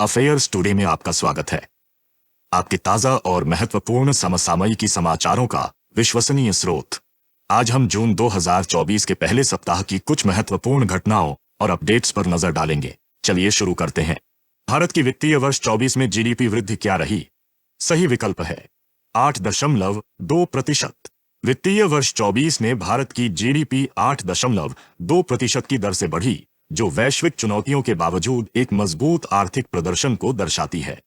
Affairs today में आपका स्वागत है। आपके ताजा और महत्वपूर्ण समसामयिकी समाचारों का विश्वसनीय स्रोत। आज हम जून 2024 के पहले सप्ताह की कुछ महत्वपूर्ण घटनाओं और अपडेट्स पर नजर डालेंगे। चलिए शुरू करते हैं। भारत की वित्तीय वर्ष 24 में जीडीपी वृद्धि क्या रही? सही विकल्प है 8.2%। वित्तीय वर्ष 24 में भारत की जीडीपी 8.2% की दर से बढ़ी, जो वैश्विक चुनौतियों के बावजूद एक मजबूत आर्थिक प्रदर्शन को दर्शाती है।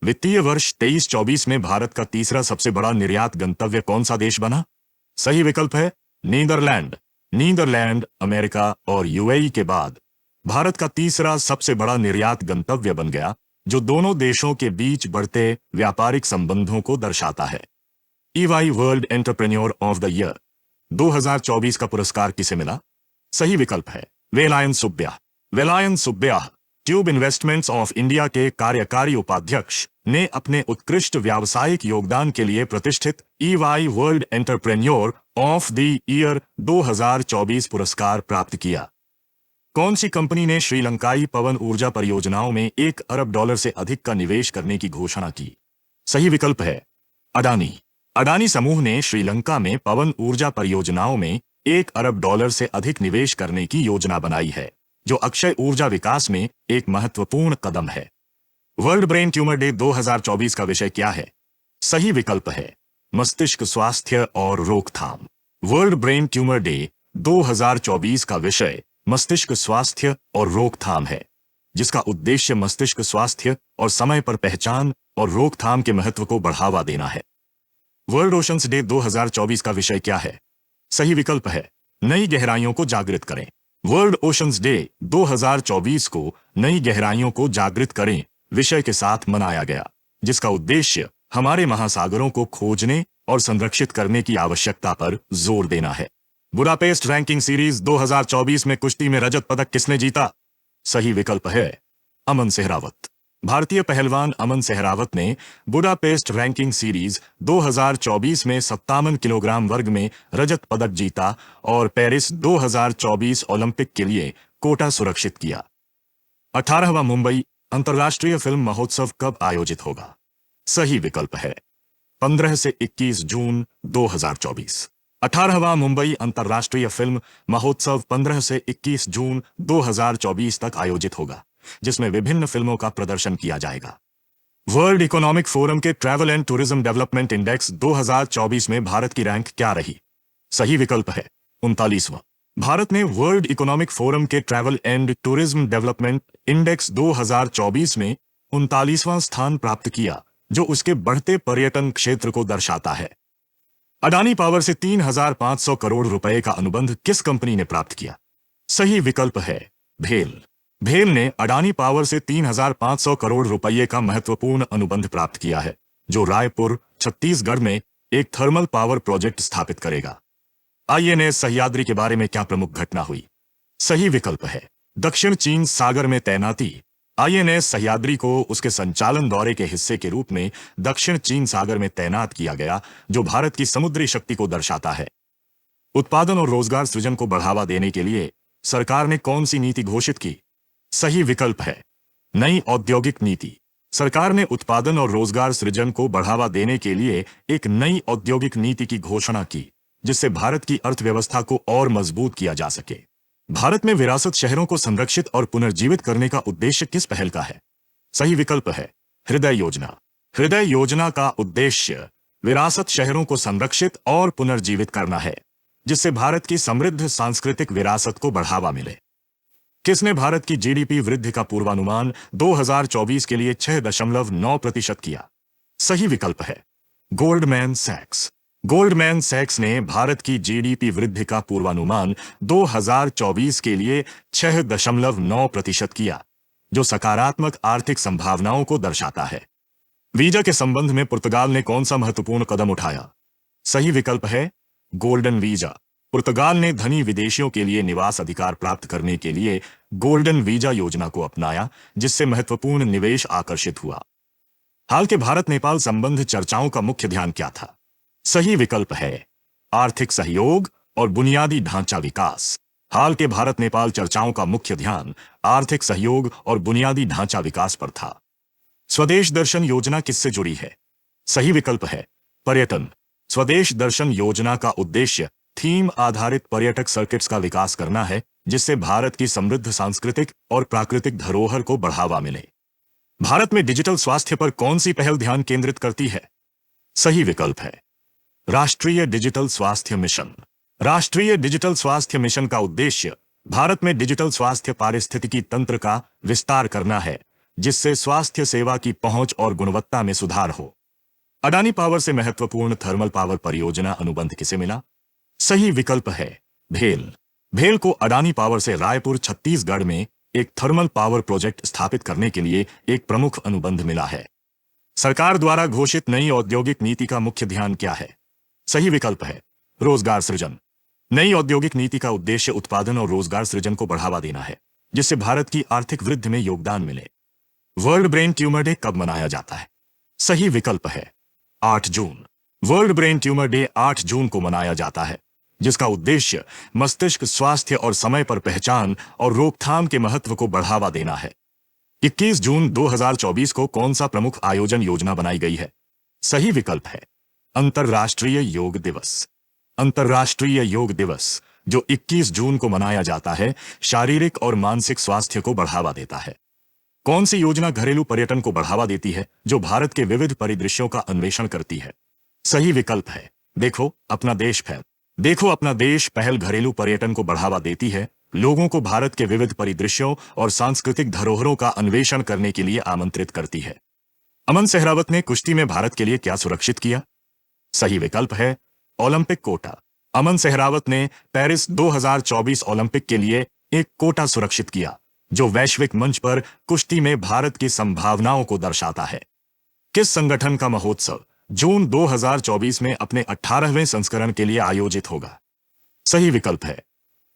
वित्तीय वर्ष 23-24 में भारत का तीसरा सबसे बड़ा निर्यात गंतव्य कौन सा देश बना? सही विकल्प है नीदरलैंड। नीदरलैंड अमेरिका और यूएई के बाद भारत का तीसरा सबसे बड़ा निर्यात गंतव्य बन गया, जो दोनों देशों के बीच बढ़ते व्यापारिक संबंधों को दर्शाता है। EY world entrepreneur of the year 2024 का पुरस्कार किसे मिला? सही विकल्प है वेलायन सुब्ब्या। वेलायन सुब्ब्या ट्यूब इन्वेस्टमेंट्स ऑफ इंडिया के कार्यकारी उपाध्यक्ष ने अपने उत्कृष्ट व्यावसायिक योगदान के लिए प्रतिष्ठित EY world entrepreneur of the year 2024 पुरस्कार प्राप्त किया। कौन सी कंपनी ने श्रीलंकाई पवन ऊर्जा परियोजनाओं में $1 अरब से अधिक का निवेश करने की घोषणा की? सही विकल्प है अडानी। अडानी समूह ने श्रीलंका में पवन ऊर्जा परियोजनाओं में $1 अरब से अधिक निवेश करने की योजना बनाई है, जो अक्षय ऊर्जा विकास में एक महत्वपूर्ण कदम है। वर्ल्ड ब्रेन ट्यूमर डे 2024 का विषय क्या है? सही विकल्प है मस्तिष्क स्वास्थ्य और रोकथाम। वर्ल्ड ब्रेन ट्यूमर डे 2024 का विषय मस्तिष्क स्वास्थ्य और रोकथाम है, जिसका उद्देश्य मस्तिष्क स्वास्थ्य और समय पर पहचान और रोकथाम के महत्व को बढ़ावा देना है। वर्ल्ड ओशंस डे 2024 का विषय क्या है? सही विकल्प है नई गहराइयों को जागृत करें। वर्ल्ड ओशंस डे 2024 को नई गहराइयों को जागृत करें विषय के साथ मनाया गया, जिसका उद्देश्य हमारे महासागरों को खोजने और संरक्षित करने की आवश्यकता पर जोर देना है। बुडापेस्ट रैंकिंग सीरीज 2024 में कुश्ती में रजत पदक किसने जीता? सही विकल्प है अमन सेहरावत। भारतीय पहलवान अमन सेहरावत ने बुडापेस्ट रैंकिंग सीरीज 2024 में 57 किलोग्राम वर्ग में रजत पदक जीता और पेरिस 2024 ओलंपिक के लिए कोटा सुरक्षित किया। 18वां मुंबई अंतर्राष्ट्रीय फिल्म महोत्सव कब आयोजित होगा? सही विकल्प है 15 से 21 जून 2024। 18वां मुंबई अंतर्राष्ट्रीय फिल्म महोत्सव 15 से 21 जून 2024 तक आयोजित होगा, जिसमें विभिन्न फिल्मों का प्रदर्शन किया जाएगा। वर्ल्ड इकोनॉमिक फोरम के travel and tourism development index 2024 में भारत की रैंक क्या रही? सही विकल्प है 39वां। भारत ने वर्ल्ड इकोनॉमिक फोरम के travel and tourism development index 2024 में 39वां स्थान प्राप्त किया, जो उसके बढ़ते पर्यटन क्षेत्र को दर्शाता है। अडानी पावर से 3,500 करोड़ रुपए का अनुबंध किस कंपनी ने प्राप्त किया? सही विकल्प है भेल। भेल ने अडानी पावर से 3,500 करोड़ रुपये का महत्वपूर्ण अनुबंध प्राप्त किया है, जो रायपुर, छत्तीसगढ़ में एक थर्मल पावर प्रोजेक्ट स्थापित करेगा। INS सह्याद्री के बारे में क्या प्रमुख घटना हुई? सही विकल्प है दक्षिण चीन सागर में तैनाती। INS सह्याद्री को उसके संचालन दौरे के हिस्से के रूप में दक्षिण चीन सागर में तैनात किया गया, जो भारत की समुद्री शक्ति को दर्शाता है। उत्पादन और रोजगार सृजन को बढ़ावा देने के लिए सरकार ने कौन सी नीति घोषित की? सही विकल्प है नई औद्योगिक नीति। सरकार ने उत्पादन और रोजगार सृजन को बढ़ावा देने के लिए एक नई औद्योगिक नीति की घोषणा की, जिससे भारत की अर्थव्यवस्था को और मजबूत किया जा सके। भारत में विरासत शहरों को संरक्षित और पुनर्जीवित करने का उद्देश्य किस पहल का है? सही विकल्प है हृदय योजना। हृदय योजना का उद्देश्य विरासत शहरों को संरक्षित और पुनर्जीवित करना है, जिससे भारत की समृद्ध सांस्कृतिक विरासत को बढ़ावा मिले। किसने भारत की जीडीपी वृद्धि का पूर्वानुमान 2024 के लिए 6.9% किया? सही विकल्प है गोल्डमैन सैक्स। गोल्डमैन सैक्स ने भारत की जीडीपी वृद्धि का पूर्वानुमान 2024 के लिए 6.9% किया, जो सकारात्मक आर्थिक संभावनाओं को दर्शाता है। वीजा के संबंध में पुर्तगाल ने कौन सा महत्वपूर्ण कदम उठाया? सही विकल्प है गोल्डन वीजा। पुर्तगाल ने धनी विदेशियों के लिए निवास अधिकार प्राप्त करने के लिए गोल्डन वीजा योजना को अपनाया, जिससे महत्वपूर्ण निवेश आकर्षित हुआ। हाल के भारत नेपाल संबंध चर्चाओं का मुख्य ध्यान क्या था? सही विकल्प है आर्थिक सहयोग और बुनियादी ढांचा विकास। हाल के भारत नेपाल चर्चाओं का मुख्य ध्यान आर्थिक सहयोग और बुनियादी ढांचा विकास पर था। स्वदेश दर्शन योजना किससे जुड़ी है? सही विकल्प है पर्यटन। स्वदेश दर्शन योजना का उद्देश्य थीम आधारित पर्यटक सर्किट्स का विकास करना है, जिससे भारत की समृद्ध सांस्कृतिक और प्राकृतिक धरोहर को बढ़ावा मिले। भारत में डिजिटल स्वास्थ्य पर कौन सी पहल ध्यान केंद्रित करती है? सही विकल्प है राष्ट्रीय डिजिटल स्वास्थ्य मिशन। राष्ट्रीय डिजिटल स्वास्थ्य मिशन का उद्देश्य भारत में डिजिटल स्वास्थ्य पारिस्थितिकी तंत्र का विस्तार करना है, जिससे स्वास्थ्य सेवा की पहुंच और गुणवत्ता में सुधार हो। अडानी पावर से महत्वपूर्ण थर्मल पावर परियोजना अनुबंध किसे मिला? सही विकल्प है भेल। भेल को अडानी पावर से रायपुर छत्तीसगढ़ में एक थर्मल पावर प्रोजेक्ट स्थापित करने के लिए एक प्रमुख अनुबंध मिला है। सरकार द्वारा घोषित नई औद्योगिक नीति का मुख्य ध्यान क्या है? सही विकल्प है रोजगार सृजन। नई औद्योगिक नीति का उद्देश्य उत्पादन और रोजगार सृजन को बढ़ावा देना है, जिससे भारत की आर्थिक वृद्धि में योगदान मिले। वर्ल्ड ब्रेन ट्यूमर डे कब मनाया जाता है? सही विकल्प है 8 जून। वर्ल्ड ब्रेन ट्यूमर डे 8 जून को मनाया जाता है, जिसका उद्देश्य मस्तिष्क स्वास्थ्य और समय पर पहचान और रोकथाम के महत्व को बढ़ावा देना है। 21 जून 2024 को कौन सा प्रमुख आयोजन योजना बनाई गई है? सही विकल्प है अंतर्राष्ट्रीय योग दिवस। अंतर्राष्ट्रीय योग दिवस, जो 21 जून को मनाया जाता है, शारीरिक और मानसिक स्वास्थ्य को बढ़ावा देता है। कौन सी योजना घरेलू पर्यटन को बढ़ावा देती है, जो भारत के विविध परिदृश्यों का अन्वेषण करती है? सही विकल्प है देखो अपना देश पहल। देखो अपना देश पहल घरेलू पर्यटन को बढ़ावा देती है, लोगों को भारत के विविध परिदृश्यों और सांस्कृतिक धरोहरों का अन्वेषण करने के लिए आमंत्रित करती है। अमन सहरावत ने कुश्ती में भारत के लिए क्या सुरक्षित किया? सही विकल्प है ओलंपिक कोटा। अमन सहरावत ने पेरिस 2024 ओलंपिक के लिए एक कोटा सुरक्षित किया, जो वैश्विक मंच पर कुश्ती में भारत की संभावनाओं को दर्शाता है। किस संगठन का महोत्सव जून 2024 में अपने 18वें संस्करण के लिए आयोजित होगा? सही विकल्प है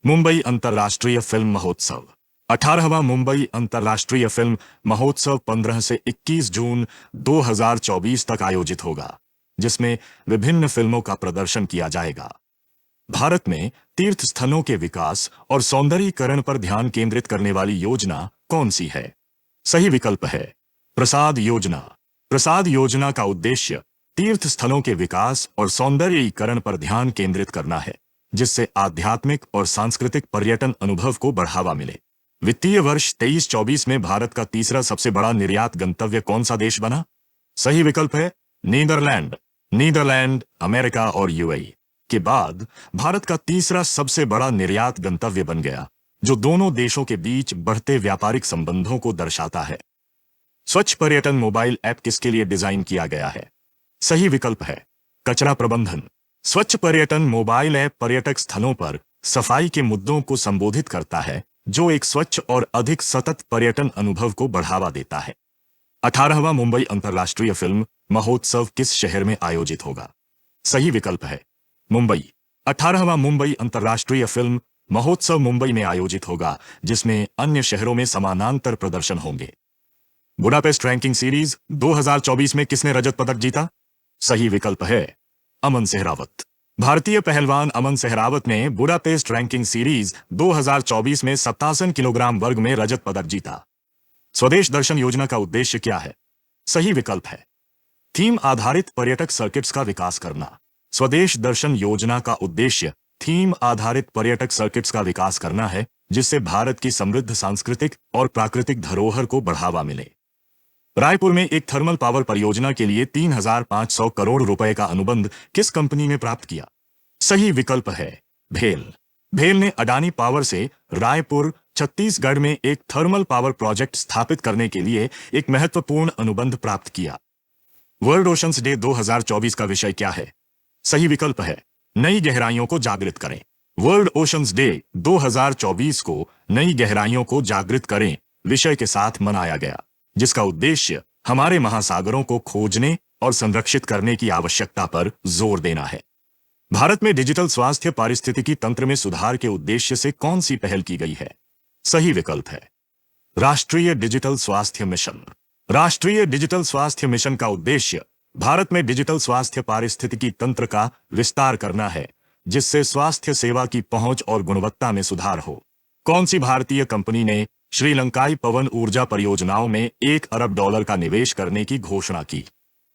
मुंबई अंतर्राष्ट्रीय फिल्म महोत्सव। 18वां मुंबई अंतर्राष्ट्रीय फिल्म महोत्सव 15 से 21 जून 2024 तक आयोजित होगा, जिसमें विभिन्न फिल्मों का प्रदर्शन किया जाएगा। भारत में तीर्थ स्थलों के विकास और सौंदर्यीकरण पर ध्यान केंद्रित करने वाली योजना कौन सी है? सही विकल्प है प्रसाद योजना। प्रसाद योजना का उद्देश्य तीर्थ स्थलों के विकास और सौंदर्यीकरण पर ध्यान केंद्रित करना है, जिससे आध्यात्मिक और सांस्कृतिक पर्यटन अनुभव को बढ़ावा मिले। वित्तीय वर्ष 23-24 में भारत का तीसरा सबसे बड़ा निर्यात गंतव्य कौन सा देश बना? सही विकल्प है नीदरलैंड। नीदरलैंड, अमेरिका और यूएई के बाद भारत का तीसरा सबसे बड़ा निर्यात गंतव्य बन गया, जो दोनों देशों के बीच बढ़ते व्यापारिक संबंधों को दर्शाता है। स्वच्छ पर्यटन मोबाइल ऐप किसके लिए डिजाइन किया गया है? सही विकल्प है कचरा प्रबंधन। स्वच्छ पर्यटन मोबाइल ऐप पर्यटक स्थलों पर सफाई के मुद्दों को संबोधित करता है, जो एक स्वच्छ और अधिक सतत पर्यटन अनुभव को बढ़ावा देता है। 18वां मुंबई अंतर्राष्ट्रीय फिल्म महोत्सव किस शहर में आयोजित होगा? सही विकल्प है मुंबई। 18वां मुंबई अंतर्राष्ट्रीय फिल्म महोत्सव मुंबई में आयोजित होगा, जिसमें अन्य शहरों में समानांतर प्रदर्शन होंगे। बुडापेस्ट रैंकिंग सीरीज 2024 में किसने रजत पदक जीता? सही विकल्प है अमन सहरावत। भारतीय पहलवान अमन सहरावत ने बुडापेस्ट रैंकिंग सीरीज 2024 में 57 किलोग्राम वर्ग में रजत पदक जीता। स्वदेश दर्शन योजना का उद्देश्य क्या है? सही विकल्प है थीम आधारित पर्यटक सर्किट्स का विकास करना। स्वदेश दर्शन योजना का उद्देश्य थीम आधारित पर्यटक सर्किट्स का विकास करना है, जिससे भारत की समृद्ध सांस्कृतिक और प्राकृतिक धरोहर को बढ़ावा मिले। रायपुर में एक थर्मल पावर परियोजना के लिए 3,500 करोड़ रुपए का अनुबंध किस कंपनी ने प्राप्त किया? सही विकल्प है भेल। भेल ने अडानी पावर से रायपुर छत्तीसगढ़ में एक थर्मल पावर प्रोजेक्ट स्थापित करने के लिए एक महत्वपूर्ण अनुबंध प्राप्त किया। वर्ल्ड ओशंस डे 2024 का विषय क्या है? सही विकल्प है नई गहराइयों को जागृत करें। वर्ल्ड ओशंस डे 2024 को नई गहराइयों को जागृत करें विषय के साथ मनाया गया, जिसका उद्देश्य हमारे महासागरों को खोजने और संरक्षित करने की आवश्यकता पर जोर देना है। भारत में डिजिटल स्वास्थ्य पारिस्थितिकी तंत्र में सुधार के उद्देश्य से कौन सी पहल की गई है? सही विकल्प है राष्ट्रीय डिजिटल स्वास्थ्य मिशन। राष्ट्रीय डिजिटल स्वास्थ्य मिशन का उद्देश्य भारत में डिजिटल स्वास्थ्य पारिस्थितिकी तंत्र का विस्तार करना है, जिससे स्वास्थ्य सेवा की पहुंच और गुणवत्ता में सुधार हो। कौन सी भारतीय कंपनी ने श्रीलंकाई पवन ऊर्जा परियोजनाओं में $1 अरब का निवेश करने की घोषणा की?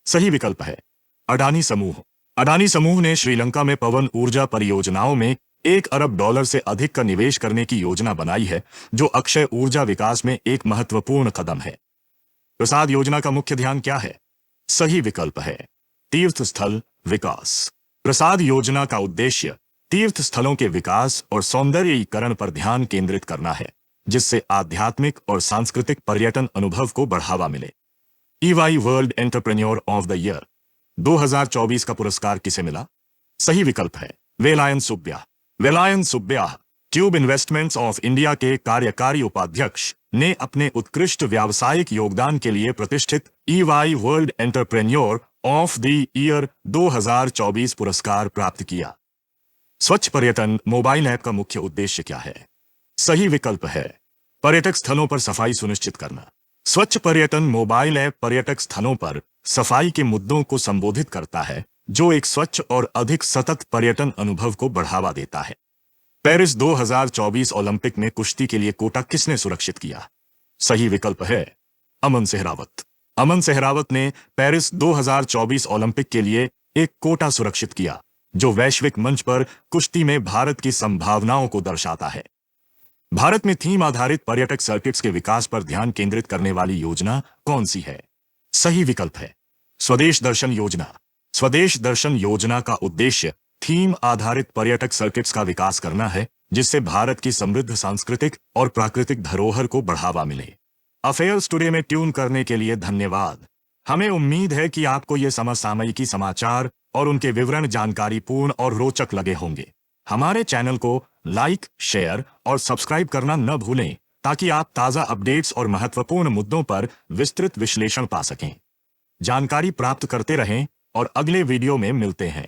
सही विकल्प है अडानी समूह। अडानी समूह ने श्रीलंका में पवन ऊर्जा परियोजनाओं में $1 अरब से अधिक का निवेश करने की योजना बनाई है, जो अक्षय ऊर्जा विकास में एक महत्वपूर्ण कदम है। प्रसाद योजना का मुख्य ध्यान क्या है? सही विकल्प है तीर्थ स्थल विकास। प्रसाद योजना का उद्देश्य तीर्थ स्थलों के विकास और सौंदर्यीकरण पर ध्यान केंद्रित करना है, जिससे आध्यात्मिक और सांस्कृतिक पर्यटन अनुभव को बढ़ावा मिले। EY world entrepreneur of the year 2024 का पुरस्कार किसे मिला? सही विकल्प है वेलायन सुब्ब्या। वेलायन सुब्ब्या ट्यूब इन्वेस्टमेंट्स ऑफ इंडिया के कार्यकारी उपाध्यक्ष ने अपने उत्कृष्ट व्यावसायिक योगदान के लिए प्रतिष्ठित EY world entrepreneur of the year 2024 पुरस्कार प्राप्त किया। स्वच्छ पर्यटन मोबाइल ऐप का मुख्य उद्देश्य क्या है? सही विकल्प है पर्यटक स्थलों पर सफाई सुनिश्चित करना। स्वच्छ पर्यटन मोबाइल ऐप पर्यटक स्थलों पर सफाई के मुद्दों को संबोधित करता है, जो एक स्वच्छ और अधिक सतत पर्यटन अनुभव को बढ़ावा देता है। पेरिस 2024 ओलंपिक में कुश्ती के लिए कोटा किसने सुरक्षित किया? सही विकल्प है अमन सेहरावत। अमन सेहरावत ने पेरिस 2024 ओलंपिक के लिए एक कोटा सुरक्षित किया, जो वैश्विक मंच पर कुश्ती में भारत की संभावनाओं को दर्शाता है। भारत में थीम आधारित पर्यटक सर्किट्स के विकास पर ध्यान केंद्रित करने वाली योजना कौन सी है? सही विकल्प है स्वदेश दर्शन योजना। स्वदेश दर्शन योजना का उद्देश्य थीम आधारित पर्यटक सर्किट्स का विकास करना है, जिससे भारत की समृद्ध सांस्कृतिक और प्राकृतिक धरोहर को बढ़ावा मिले। अफेयर्स टुडे में ट्यून करने के लिए धन्यवाद। हमें उम्मीद है कि आपको ये समसामयिकी समाचार और उनके विवरण जानकारीपूर्ण और रोचक लगे होंगे। हमारे चैनल को लाइक, शेयर और सब्सक्राइब करना न भूलें, ताकि आप ताज़ा अपडेट्स और महत्वपूर्ण मुद्दों पर विस्तृत विश्लेषण पा सकें। जानकारी प्राप्त करते रहें और अगले वीडियो में मिलते हैं।